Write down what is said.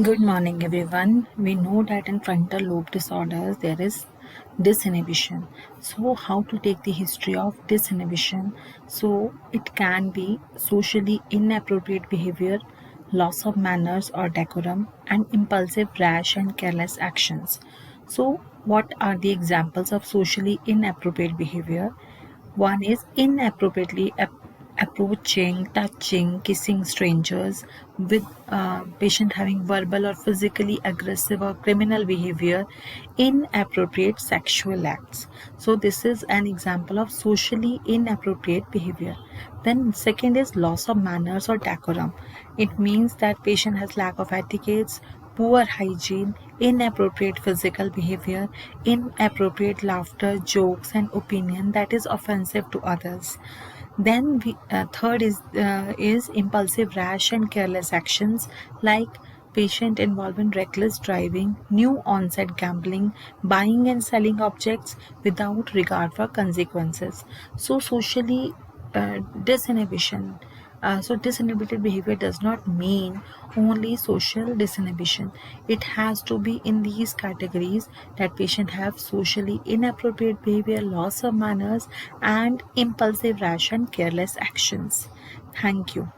Good morning, everyone. We know that in frontal lobe disorders there is disinhibition. So, how to take the history of disinhibition? So, it can be socially inappropriate behavior, loss of manners or decorum, and impulsive, rash, and careless actions. So, what are the examples of socially inappropriate behavior? One is inappropriately approaching, touching, kissing strangers, with patient having verbal or physically aggressive or criminal behavior, inappropriate sexual acts. So this is an example of socially inappropriate behavior. Then second is loss of manners or decorum. It means that patient has lack of etiquettes, poor hygiene, inappropriate physical behavior, inappropriate laughter, jokes, and opinion that is offensive to others. Then third is impulsive, rash, and careless actions like patient involved in reckless driving, new onset gambling, buying and selling objects without regard for consequences. So socially disinhibition. So disinhibited behavior does not mean only social disinhibition. It has to be in these categories that patient have socially inappropriate behavior, loss of manners, and impulsive, rash, and careless actions. Thank you.